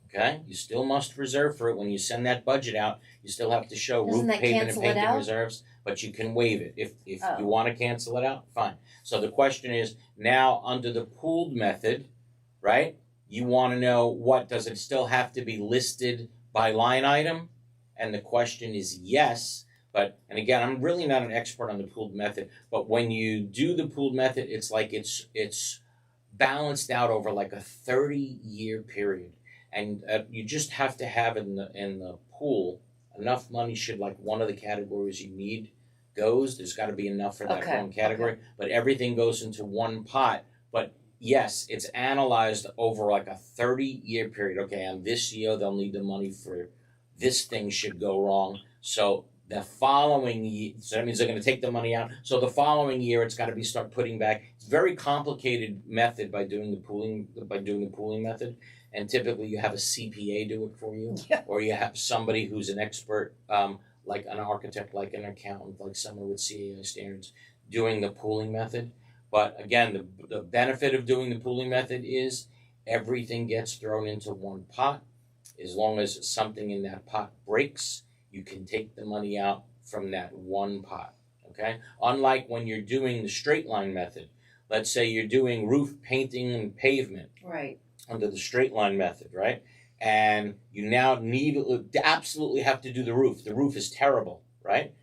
Okay? You still must reserve for it. When you send that budget out, you still have to show Doesn't roof, that pavement, and cancel it painting out? reserves, but you can waive it. If Oh. you want to cancel it out, fine. So the question is, now under the pooled method, right, you want to know does it still have to be listed by line item? And the question is yes. And again, I'm really not an expert on the pooled method, but when you do the pooled method, it's like it's balanced out over like a 30-year period. And you just have to have in the pool enough money should like one of the categories you need goes. There's got to be enough for that one category, but everything goes into one pot. But yes, it's analyzed over like a 30-year period. Okay, on this year, they'll need the money for this thing should go wrong. So the following year, so that means they're going to take the money out. So the following year, it's got to be start putting back. It's a very complicated method by doing the pooling method. And typically you have a CPA do it for you, or you have somebody who's an expert, like an architect, like an accountant, like someone with CAI standards doing the pooling method. But again, the benefit of doing the pooling method is everything gets thrown into one pot. As long as something in that pot breaks, you can take the money out from that one pot, okay? Unlike when you're doing the straight line method. Let's say you're doing roof, painting, and pavement. Right. Under the straight line method, right? And you now absolutely have to do the roof. The roof is terrible, right?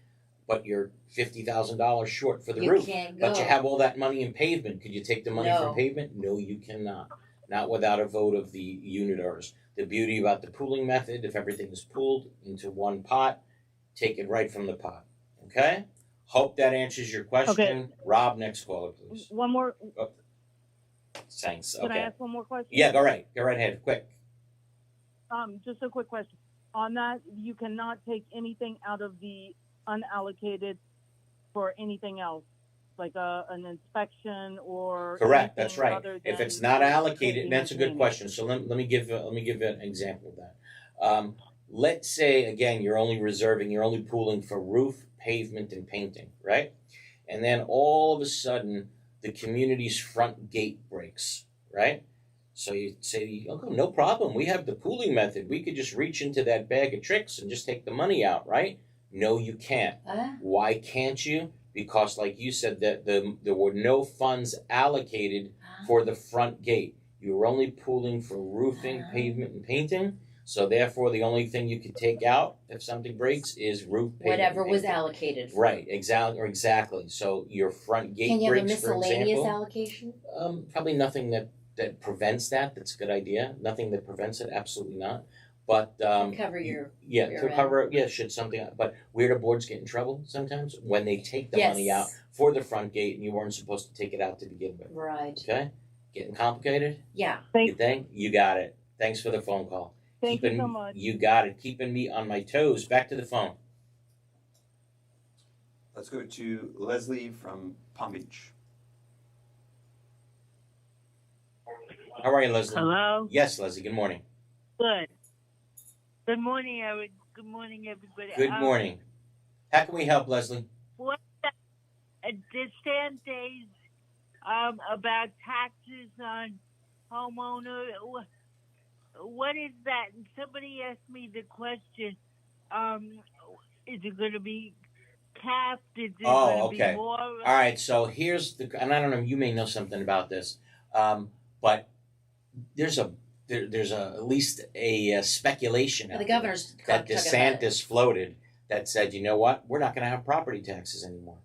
But you're $50,000 short for the roof. Can't But go. you have all that money in pavement. Could you take the money from pavement? No, you cannot. Not without a vote of the unit owners. The beauty about the pooling method, if everything is pooled into one pot, take it right from the pot. Okay? Hope that answers your question. Okay. Rob, next caller, please. One more. Oh. Thanks. Can Okay. I ask one more question? Yeah, go right ahead, quick. Just a quick question. On that, you cannot take anything out of the unallocated for anything else, like an inspection or Correct. That's anything right. other If than it's not allocated, painting that's a and good painting. question. So let me give an example of that. Let's say again you're only pooling for roof, pavement, and painting, right? And then all of a sudden the community's front gate breaks, right? So you say, oh, no problem. We have the pooling method. We could just reach into that bag of tricks and just take the money out, right? No, you can't. Why can't you? Because, like you said, that there were no funds allocated for the front gate. You were only pooling for roofing, pavement, and painting. So therefore, the only thing you could take out if something breaks is roof, pavement, Whatever and was painting. allocated. Right, exactly. So your front gate Can you have a breaks, for miscellaneous example. allocation? Probably nothing that prevents that. That's a good idea. Nothing that prevents it. Absolutely not. But Cover your to end. cover should something. But where do boards get in trouble sometimes when they take the Yes. money out for the front gate and you weren't supposed to take it out to begin with. Right. Okay, getting complicated. Yeah. You think? You got it. Thanks for the phone call. Thank you so much. You got it. Keeping me on my toes. Back to the phone. Let's go to Leslie from Palm Beach. How are you, Leslie? Hello? Yes, Leslie. Good morning. Good. Good morning, Eric. Good morning, everybody. Good morning. How can we help, Leslie? What the stand days about taxes on homeowner? What is that? And somebody asked me the question: is it going to be half? Is it Oh, going to okay. be more? All right. So here's and I don't know. You may know something about this, but there's at least a speculation The out there governor's that talking about it. DeSantis floated that said, you know what, we're not going to have property taxes anymore.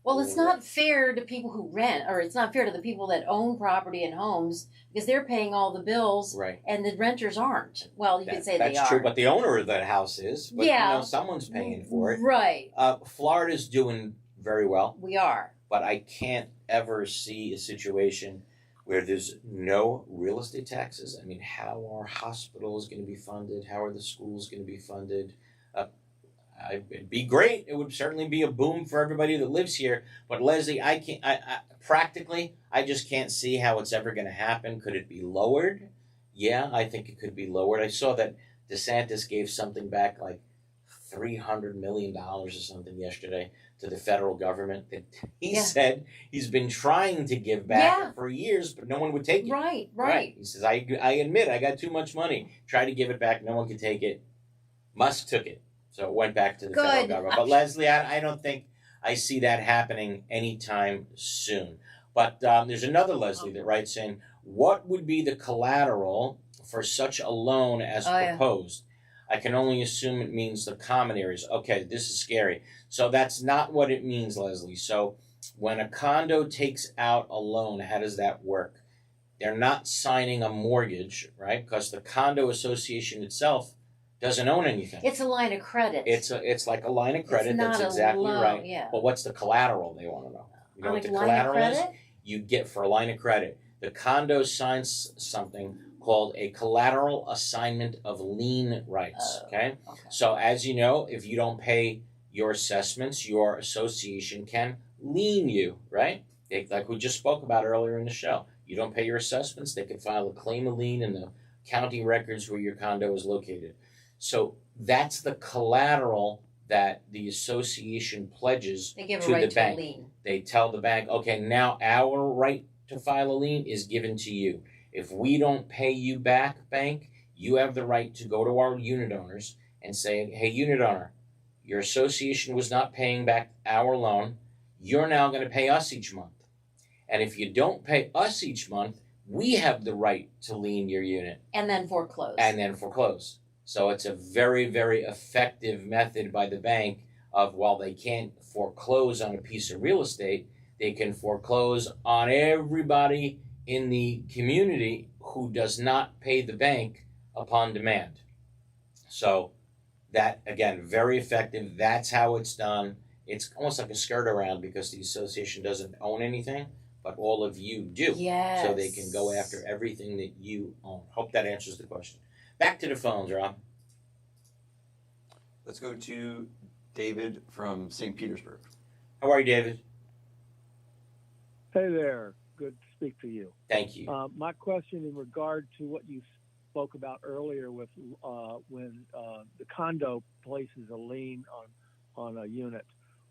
Well, it's not fair to people who rent, or it's not fair to the people that own property and homes because they're paying all the bills, Right. and the renters aren't. Well, you could say they are. That's true, but the owner of that house is. But, Yeah. you know, someone's paying for it. Right. Florida's doing very well. We are. But I can't ever see a situation where there's no real estate taxes. I mean, how are hospitals going to be funded? How are the schools going to be funded? It'd be great. It would certainly be a boom for everybody that lives here. But Leslie, practically, I just can't see how it's ever going to happen. Could it be lowered? Yeah, I think it could be lowered. I saw that DeSantis gave something back like $300 million or something yesterday to the federal government that he said he's been trying to give back for years, but no one would take it. Right. He says, I admit I got too much money. Tried to give it back. No one could take it. Musk took it. So it went back to the federal government. But Leslie, I don't think I see that happening anytime soon. But there's another Leslie that writes in, what would be the collateral for such a loan as proposed? I can only assume it means the common areas. Okay, this is scary. So that's not what it means, Leslie. So when a condo takes out a loan, how does that work? They're not signing a mortgage, right? Because the condo association itself doesn't own anything. It's a line of credit. It's like a line of credit. It's not That's exactly a loan, right. yeah. But what's the collateral? They want to know. You know Like what the line of collateral is? credit? You get for a line of credit. The condo signs something called a collateral assignment of lien rights. Okay? So as you know, if you don't pay your assessments, your association can lien you, right? Like we just spoke about earlier in the show. You don't pay your assessments, they can file a claim of lien in the county records where your condo is located. So that's the collateral that the association pledges They give a to right the to a bank. lien. They tell the bank, okay, now our right to file a lien is given to you. If we don't pay you back, bank, you have the right to go to our unit owners and say, hey, unit owner, your association was not paying back our loan. You're now going to pay us each month. And if you don't pay us each month, we have the right to lien your unit. And then foreclose. So it's a very, very effective method by the bank of, while they can't foreclose on a piece of real estate, they can foreclose on everybody in the community who does not pay the bank upon demand. So that, again, very effective. That's how it's done. It's almost like a skirt around because the association doesn't own anything, but all of you do. Yes. So they can go after everything that you own. Hope that answers the question. Back to the phones, Rob. Let's go to David from St. Petersburg. How are you, David? Hey there. Good to speak to you. Thank you. My question in regard to what you spoke about earlier with when the condo places a lien on a unit.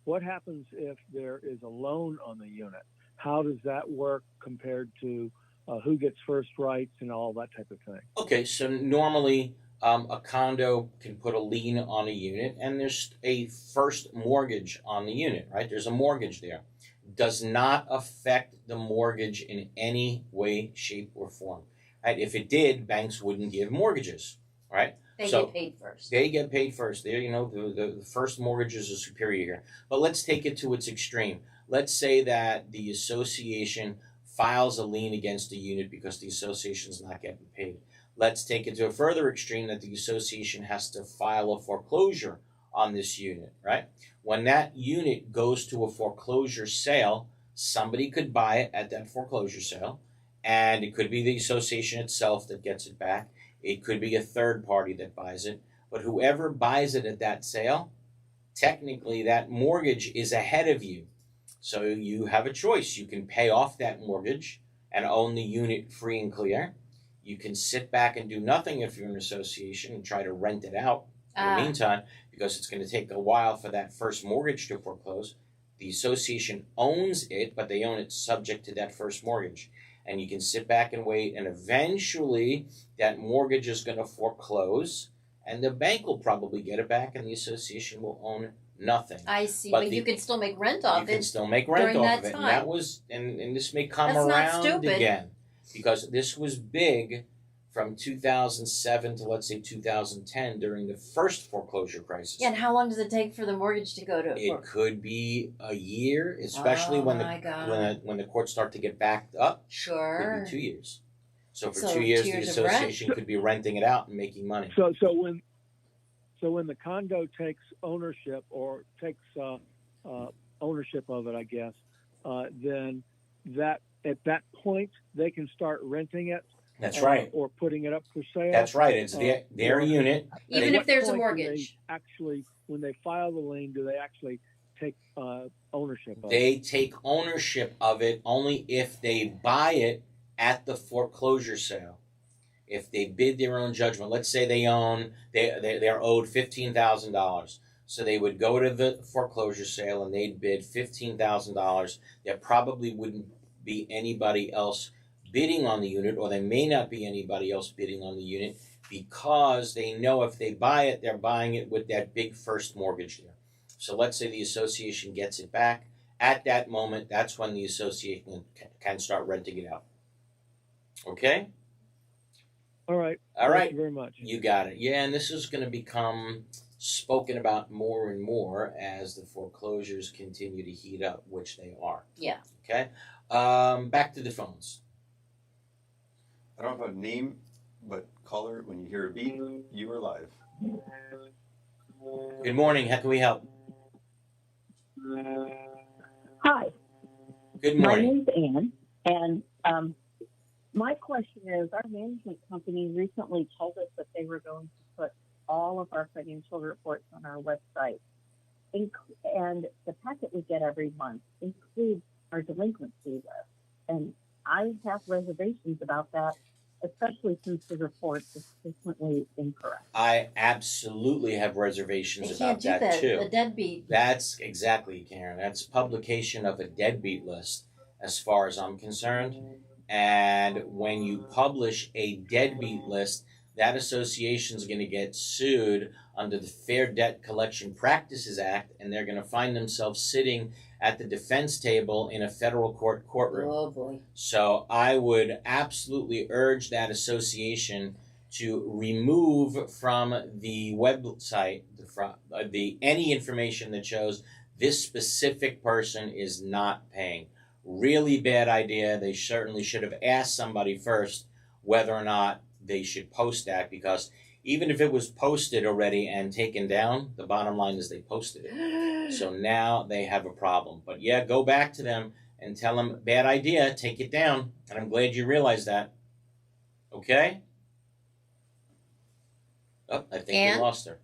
What happens if there is a loan on the unit? How does that work compared to who gets first rights and all that type of thing? Okay, so normally a condo can put a lien on a unit, and there's a first mortgage on the unit, right? There's a mortgage there. Does not affect the mortgage in any way, shape, or form. Right? If it did, banks wouldn't give mortgages, right? They get paid first. They get paid first. There, you know, the first mortgages are superior here. But let's take it to its extreme. Let's say that the association files a lien against a unit because the association is not getting paid. Let's take it to a further extreme that the association has to file a foreclosure on this unit, right? When that unit goes to a foreclosure sale, somebody could buy it at that foreclosure sale, and it could be the association itself that gets it back. It could be a third party that buys it, but whoever buys it at that sale, technically that mortgage is ahead of you. So you have a choice. You can pay off that mortgage and own the unit free and clear. You can sit back and do nothing if you're an association and try to rent it out in the meantime, because it's going to take a while for that first mortgage to foreclose. The association owns it, but they own it subject to that first mortgage. And you can sit back and wait, and eventually that mortgage is going to foreclose, and the bank will probably get it back, and the association will own nothing. I see, but you can still make rent off it. You can still make rent during off that of it, time. and that was, and this may come That's not around stupid. again, because this was big from 2007 to let's say 2010 during the first foreclosure crisis. Yeah, and how long does it take for the mortgage to go to? It could be a year, especially Oh when my the God. when the courts start to get backed up. Sure. Could be 2 years. So for So 2 years, 2 the years of rent? association could be renting it out and making money. So when the condo takes ownership or takes ownership of it, I guess, then that at that point they can start renting it. That's right. Or putting it up for sale. That's right. It's their unit. Even if there's a At what point do mortgage. they actually, when they file the lien, do they actually take ownership of it? They take ownership of it only if they buy it at the foreclosure sale. If they bid their own judgment, let's say they're owed $15,000. So they would go to the foreclosure sale and they'd bid $15,000. There probably wouldn't be anybody else bidding on the unit, or there may not be anybody else bidding on the unit, because they know if they buy it, they're buying it with that big first mortgage there. So let's say the association gets it back. At that moment, that's when the association can start renting it out. Okay? All right. All right. Thank you very much. You got it. Yeah, and this is going to become spoken about more and more as the foreclosures continue to heat up, which they are. Yeah. Okay? Back to the phones. I don't have a name, but caller, when you hear a beep, you are live. Good morning. How can we help? Hi. Good My morning. name's Ann, and my question is, our management company recently told us that they were going to put all of our financial reports on our website, and the packet we get every month includes our delinquency list. And I have reservations about that, especially since the report is frequently incorrect. I absolutely have reservations They about can't do that that. too. A deadbeat. That's exactly, Karen. That's publication of a deadbeat list, as far as I'm concerned. And when you publish a deadbeat list, that association is going to get sued under the Fair Debt Collection Practices Act, and they're going to find themselves sitting at the defense table in a federal courtroom. Oh boy. So I would absolutely urge that association to remove from the website any information that shows this specific person is not paying. Really bad idea. They certainly should have asked somebody first whether or not they should post that, because even if it was posted already and taken down, the bottom line is they posted it. So now they have a problem. But yeah, go back to them and tell them, bad idea, take it down. And I'm glad you realized that. Okay? Oh, I think Ann? we lost her.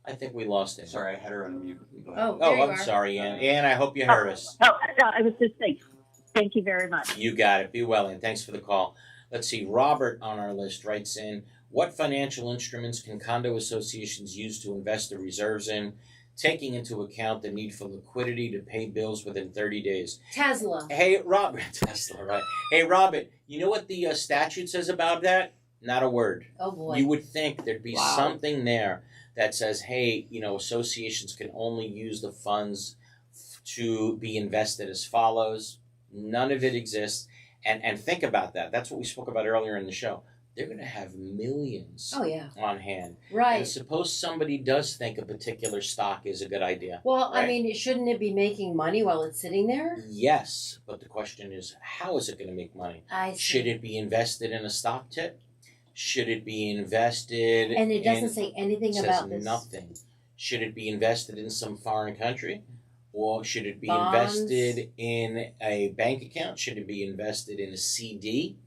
I think we lost her. Sorry, I had her on mute. Go ahead. Oh, there you I'm are. sorry, Ann. Ann, I hope you heard us. No, I was just saying, thank you very much. You got it. Be well, and thanks for the call. Let's see. Robert on our list writes in, what financial instruments can condo associations use to invest their reserves in, taking into account the need for liquidity to pay bills within 30 days? Tesla. Hey, Robert. Tesla, right. Hey, Robert, you know what the statute says about that? Not a word. Oh boy. You would think there'd be Wow. something there that says, hey, associations can only use the funds to be invested as follows. None of it exists. And think about that. That's what we spoke about earlier in the show. They're going to have millions Oh yeah. on hand. Right. And suppose somebody does think a particular stock is a good idea. Well, I right? mean, shouldn't it be making money while it's sitting there? Yes, but the question is, how is it going to make money? I see. Should it be invested in a stock tip? Should it be invested And it doesn't in, say anything it about says this. nothing. Should it be invested in some foreign country? Or should it be Bonds? invested in a bank account? Should it be invested in a CD?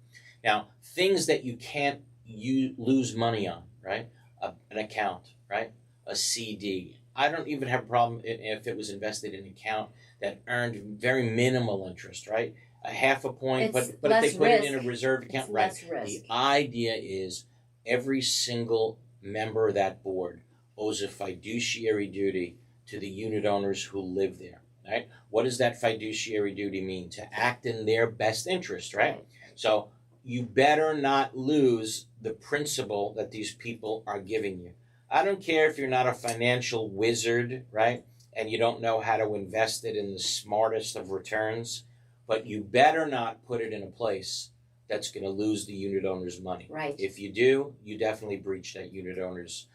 Now, things that you can't lose money on, right? An account, right? A CD. I don't even have a problem if it was invested in an account that earned very minimal interest, right? A half a point, It's but if less they put it in a risk. reserve account, It's right? less risk. The idea is every single member of that board owes a fiduciary duty to the unit owners who live there, right? What does that fiduciary duty mean? To act in their best interest, right? So you better not lose the principle that these people are giving you. I don't care if you're not a financial wizard, right? and you don't know how to invest it in the smartest of returns, but you better not put it in a place that's going to lose the unit owner's money. Right. If you do, you definitely breach that unit owner's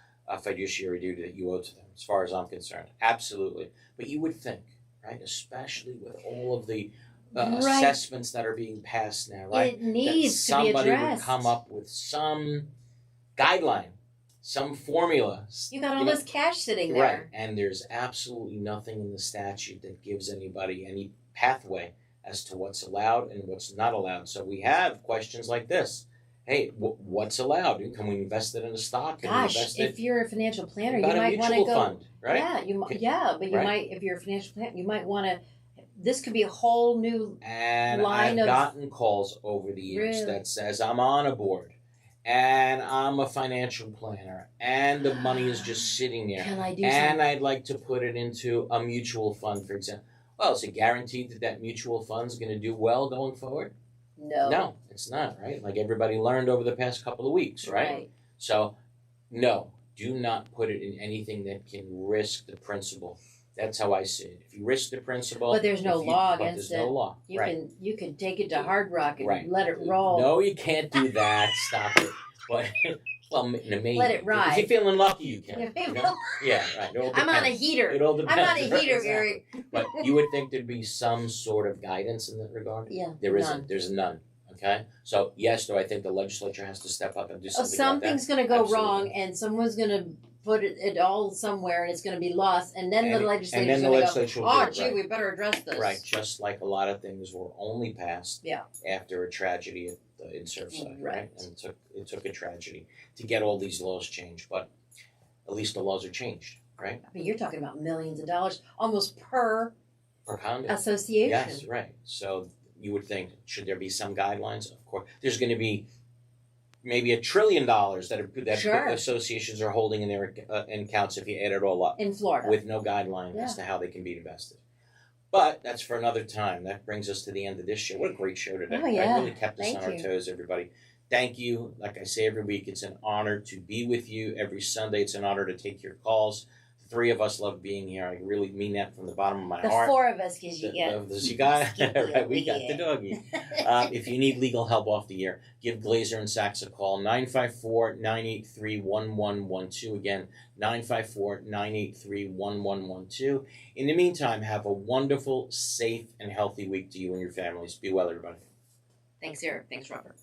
fiduciary duty that you owe to them, as far as I'm concerned. Absolutely. But you would think, right, especially with all of the assessments that are being passed now, right? It needs to be somebody would addressed. come up with some guideline, some formula. You got all this cash sitting there. Right. And there's absolutely nothing in the statute that gives anybody any pathway as to what's allowed and what's not allowed. So we have questions like this. Hey, what's allowed? Can we invest it in a stock? Can we Gosh, invest if you're a financial planner, you about a might want to mutual go. fund, right? Yeah, but you Right. might, if you're a financial planner, you might want to. This could be a whole new And line I've of. gotten calls over the years Really? that says I'm on a board and I'm a financial planner and the money is just sitting there. Can I do and something? I'd like to put it into a mutual fund, for example. Well, is it guaranteed that that mutual fund's going to do well going forward? No. No, it's not, right? Like everybody learned over the past couple of weeks, right? So, no, do not put it in anything that can risk the principal. That's how I see it. If you risk the principal, But there's no law but against there's no it. law, You right? can take it to Hard Rock and Right. let it roll. No, you can't do that. Stop it. But well, maybe Let it ride. If you're feeling lucky, you can. Yeah, you know? Yeah, right. It all I'm on a depends. heater. It all I'm depends. on a right, heater, exactly. Gary. But you would think there'd be some sort of guidance in that regard. Yeah, There isn't. none. There's none. Okay. So yes, do I think the legislature has to step up and do something? Something's about going that? to go Absolutely. wrong, and someone's going to put it all somewhere, and it's going to be lost, and then the And legislature's then the going to legislature go, will do oh, it, gee, right. we better address this. Right. Just like a lot of things were only passed Yeah. after a tragedy in Surfside, Right. right? And it took a tragedy to get all these laws changed, but at least the laws are changed, right? I mean, you're talking about millions of dollars, almost per Per condo. association. Yes, right. So you would think, should there be some guidelines? Of course. There's going to be maybe $1 trillion that Sure. associations are holding in their accounts if you add it all up. In Florida. With no guideline as to how they can be invested. But that's for another time. That brings us to the end of this show. What a great show today. Oh, yeah. I really kept us Thank on our you. toes, everybody. Thank you. Like I say every week, it's an honor to be with you. Every Sunday, it's an honor to take your calls. The three of us love being here. I really mean that from the bottom of my The heart. four of us, because you get. You got right. We got the doggy. If you need legal help off the air, give Glazer and Sachs a call. 954-983-1112. Again, 954-983-1112. In the meantime, have a wonderful, safe, and healthy week to you and your families. Be well, everybody. Thanks, Eric. Thanks, Robert.